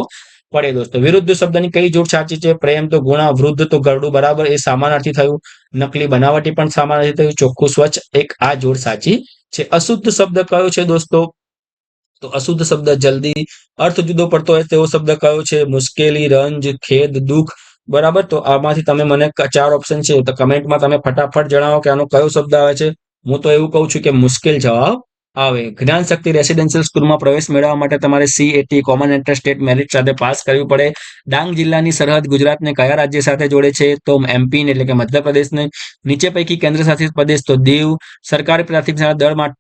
પડે દોસ્તો. વિરુદ્ધ શબ્દની કઈ જોડ સાચી છે? પ્રેમ તો ગુણા, વૃદ્ધ તો ગરડું, બરાબર એ સમાનાર્થી થયું. નકલી બનાવટી પણ સમાનાર્થી થયું. ચોખ્ખું સ્વચ્છ, એક આ જોડ સાચી છે. અશુદ્ધ શબ્દ કયો છે દોસ્તો? તો અશુદ્ધ શબ્દ જલ્દી. અર્થ જુદો પડતો હોય તેવો શબ્દ કયો છે? મુશ્કેલી, રંજ, ખેદ, દુઃખ, બરાબર. તો આમાંથી તમે મને 4 ઓપ્શન છે તો કમેન્ટમાં તમે ફટાફટ જણાવો કે આનો કયો શબ્દ આવે છે. હું તો એવું કહું છું કે મુશ્કેલ જવાબ આવે. જ્ઞાન શક્તિ રેસિડેન્શિયલ સ્કૂલમાં પ્રવેશ મેળવવા માટે તમારે CAT common entrance test merit સાથે પાસ કરવી પડે. ડાંગ જિલ્લાની સરહદ ગુજરાતને કયા રાજ્ય સાથે જોડે છે? તો MP એટલે કે મધ્યપ્રદેશને. નીચે પૈકી કેન્દ્ર શાસિત પ્રદેશ તો દીવ. સરકારી પ્રાથમિક શાળા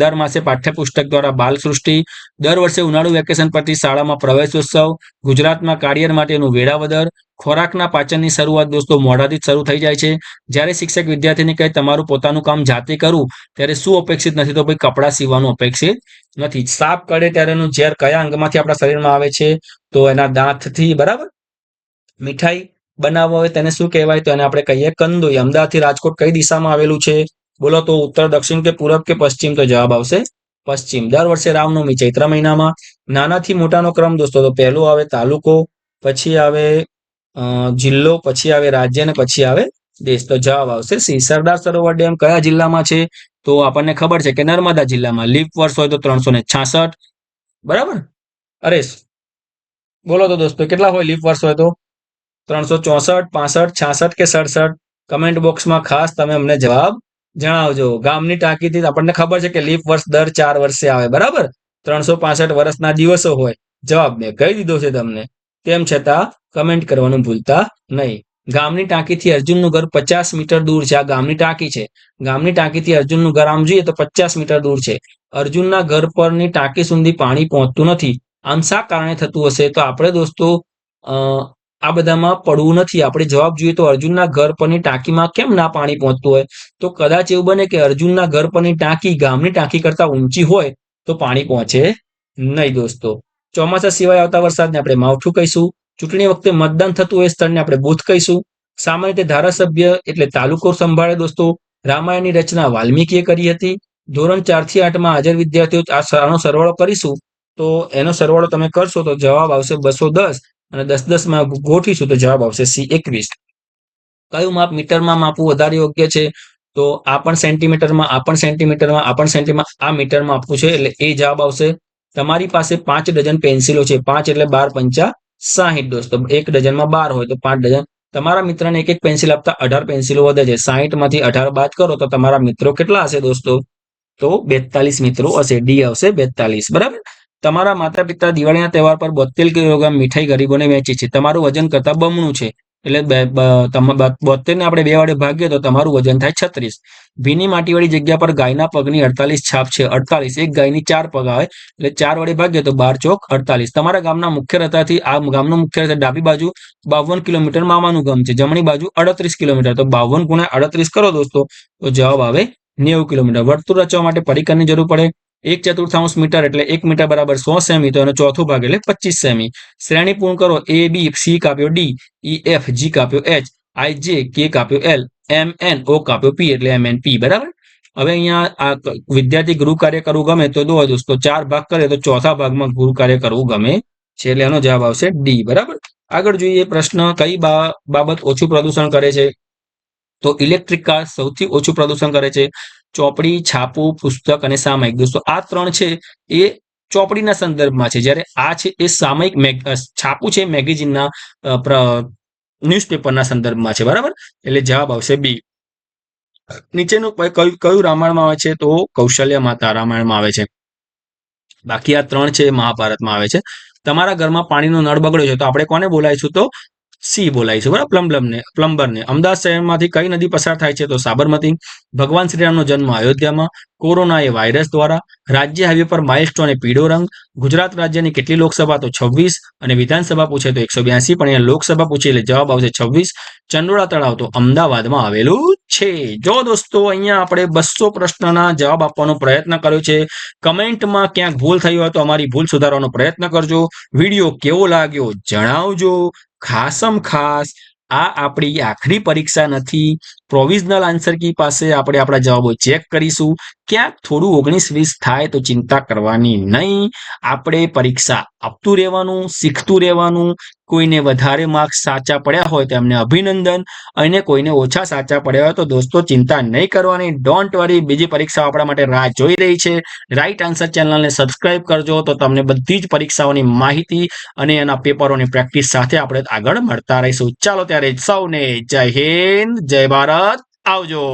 દર માસે પાઠ્યપુસ્તક દ્વારા બાલ સૃષ્ટિ. દર વર્ષે ઉનાળુ વેકેશન પરથી શાળામાં પ્રવેશોત્સવ. ગુજરાતમાં કાર્યર માટેનું વેળાવદર. ખોરાકના પાચનની શરૂઆત દોસ્તો મોઢાથી જ શરૂ થઈ જાય છે. જ્યારે શિક્ષક વિદ્યાર્થીને કહે તમારું પોતાનું કામ જાતે કરવું, ત્યારે શું અપેક્ષિત નથી? તો ભાઈ કપડાં સીવવાનું અપેક્ષિત નથી. સાપ કરડે ત્યારે એનું ઝેર કયા અંગમાંથી આપણા શરીરમાં આવે છે? તો એના દાંતથી, બરાબર. મીઠાઈ બનાવવા હોય તેને શું કહેવાય? તો એને આપણે કહીએ કંદોઈ. અમદાવાદથી રાજકોટ કઈ દિશામાં આવેલું છે? બોલો તો ઉત્તર, દક્ષિણ કે પૂરબ કે પશ્ચિમ? તો જવાબ આવશે પશ્ચિમ. દર વર્ષે રામનવમી ચૈત્ર મહિનામાં. નાનાથી મોટાનો ક્રમ દોસ્તો તો પહેલું આવે તાલુકો, પછી આવે જિલ્લો, પછી આવે રાજ્ય અને પછી આવે દેશ. તો જવાબ આવશે સી. સરદાર સરોવર ડેમ કયા જિલ્લામાં છે? તો આપણને ખબર છે કે નર્મદા જિલ્લામાં. લીપ વર્ષ હોય તો 366, બરાબર. અરે બોલો તો દોસ્તો કેટલા હોય લીપ વર્ષ હોય તો? 364, 65, 66 કે 67? કમેન્ટ બોક્સમાં ખાસ તમે અમને જવાબ જણાવજો. ગામની ટાંકીથી આપણને ખબર છે કે લીપ વર્ષ દર 4 વર્ષે આવે, બરાબર. 365 વર્ષના દિવસો હોય. જવાબ મેં કહી દીધો છે તમને. તેમ છતાં કમેન્ટ કરવાનું ભૂલતા નહીં. ગામની ટાંકીથી અર્જુનનું ઘર 50 મીટર દૂર છે. આ ગામની ટાંકી છે. ગામની ટાંકીથી અર્જુનનું ઘર આમ જોઈએ તો 50 મીટર દૂર છે. અર્જુનના ઘર પરની ટાંકી સુધી પાણી પહોંચતું નથી. આમ શા કારણે થતું હશે? તો આપણે દોસ્તો આ બધામાં પડવું નથી. આપણે જવાબ જોઈએ તો અર્જુનના ઘર પરની ટાંકીમાં કેમ ના પાણી પહોંચતું હોય? તો કદાચ એવું બને કે અર્જુનના ઘર પરની ટાંકી ગામની ટાંકી કરતા ઊંચી હોય તો પાણી પહોંચે નહીં દોસ્તો. ચોમાસા સિવાય આવતા વરસાદને આપણે માવઠું કહીશું. ચૂંટણી વખતે મતદાન થતું હોય સ્થળને આપણે બૂથ કહીશું. સામાન્ય રીતે ધારાસભ્ય એટલે તાલુકો સંભાળે દોસ્તો. રામાયણની રચના વાલ્મીકીએ કરી હતી. ધોરણ 4 થી 8માં હાજર વિદ્યાર્થીઓ આનો સરવાળો કરીશું તો એનો સરવાળો તમે કરશો તો જવાબ આવશે 210 અને 10 માં ગોઠવીશું તો જવાબ આવશે C21. કયું માપ મીટરમાં માપવું વધારે યોગ્ય છે? તો આ પણ સેન્ટીમીટરમાં, આ પણ સેન્ટીમીટરમાં, આ પણ સેન્ટીમીટર, આ મીટરમાં આપવું છે એટલે એ જવાબ આવશે. તમારી પાસે 5 ડઝન પેન્સિલો છે. 5 એટલે 12 પંચા 60 દોસ્તો. 1 ડઝનમાં 12 હોય તો 5 ડઝન. તમારા મિત્રને એક એક પેન્સિલ આપતા 18 પેન્સિલો વધે છે. 60 માંથી 18 બાદ કરો તો તમારા મિત્રો કેટલા હશે દોસ્તો? તો 42 મિત્રો હશે. ડી આવશે 42, બરાબર. તમારા માતા પિતા દિવાળીના તહેવાર પર 72 કિલોગ્રામ મીઠાઈ ગરીબોને વહેંચી છે. તમારું વજન કરતા બમણું છે એટલે 72 ને આપણે 2 વડે ભાગીએ તો તમારું વજન થાય 36. ભીની માટીવાળી જગ્યા પર ગાયના પગની 48 છાપ છે. 48, એક ગાયની 4 પગ આવે એટલે 4 વડે ભાગીએ તો 12 ચોક 48. તમારા ગામના મુખ્ય રસ્તાથી આ ગામનું મુખ્ય રસ્તે ડાબી બાજુ 52 કિલોમીટર મામાનું ગામ છે. જમણી બાજુ 38 કિલોમીટર. તો 52 ગુણ્યા 38 કરો દોસ્તો તો જવાબ આવે 90 કિલોમીટર. વર્તુળ રચવા માટે પરિકરની જરૂર પડે. 1/4 મીટર એટલે 1 મીટર બરાબર 100 સેમી. તો એનો ચોથો ભાગ એટલે 25 સેમી. શ્રેણી પૂર્ણ કરો. A B C કાપ્યો D, E F G કાપ્યો H, I J K કાપ્યો L, M N O કાપ્યો P એટલે MNP, બરાબર. હવે અહીંયા આ વિદ્યાર્થી ગૃહ કાર્ય કરવું ગમે તો દોસ્તો 4 ભાગ કરે તો ચોથા ભાગમાં ગૃહ કાર્ય કરવું ગમે છે એટલે એનો જવાબ આવશે D, બરાબર. આગળ જોઈએ પ્રશ્ન. કઈ બાબત ઓછું પ્રદૂષણ કરે છે? તો ઇલેક્ટ્રિક કાર સૌથી ઓછું પ્રદૂષણ કરે છે. ચોપડી, છાપું, પુસ્તક અને સામાયિક. દોસ્તો આ 3 છે એ ચોપડીના સંદર્ભમાં છે, જ્યારે આ છે એ સામાયિક છાપું છે મેગેઝિનના ન્યૂઝપેપરના સંદર્ભમાં છે, બરાબર. એટલે જવાબ આવશે B. નીચેનું કયું રામાયણમાં આવે છે? તો કૌશલ્ય માતા રામાયણમાં આવે છે. બાકી આ 3 છે મહાભારતમાં આવે છે. તમારા ઘરમાં પાણીનો નળ બગડ્યો છે તો આપણે કોને બોલાવીશું? તો સી બોલાય છે બરાબર. પ્લમ્બરને. અમદાવાદ શહેરમાંથી કઈ નદી પસાર થાય છે? તો સાબરમતી. ભગવાન શ્રીરામનો જન્મ અયોધ્યામાં. કોરોના એ વાયરસ દ્વારા. રાજ્ય હાઈવે પર માઇલસ્ટોન એ પીળો રંગ. ગુજરાત રાજ્યની કેટલી લોકસભા? તો 26. અને વિધાનસભા પૂછે તો 182. પણ અહીંયા લોકસભા પૂછે એટલે જવાબ આવશે 26. ચંડોળા તળાવ તો અમદાવાદમાં આવેલું છે. જો દોસ્તો અહીંયા આપણે 200 પ્રશ્નના જવાબ આપવાનો પ્રયત્ન કર્યો છે. કમેન્ટમાં ક્યાંક ભૂલ થઈ હોય તો અમારી ભૂલ સુધારવાનો પ્રયત્ન કરજો. વિડીયો કેવો લાગ્યો જણાવજો. ખાસમ ખાસ આ આપણી આખરી પરીક્ષા નથી. પ્રોવિઝનલ આન્સર કી પાસે આપણે આપણા જવાબો ચેક કરીશું. ક્યાંક થોડું 19-20 થાય તો ચિંતા કરવાની નહીં. આપણે પરીક્ષા આપતું રહેવાનું, શીખતું રહેવાનું. કોઈને વધારે માર્ક્સ સાચા પડ્યા હોય તો એમને અભિનંદન, અને કોઈને ઓછા સાચા પડ્યા હોય તો દોસ્તો ચિંતા નહીં કરવાની. ડોન્ટ વરી, બીજી પરીક્ષાઓ આપણા માટે રાહ જોઈ રહી છે. રાઈટ આન્સર ચેનલને સબસ્ક્રાઇબ કરજો તો તમને બધી જ પરીક્ષાઓની માહિતી અને એના પેપરોની પ્રેક્ટિસ સાથે આપણે આગળ મળતા રહીશું. ચાલો ત્યારે સૌને જય હિન્દ, જય ભારત, આવજો.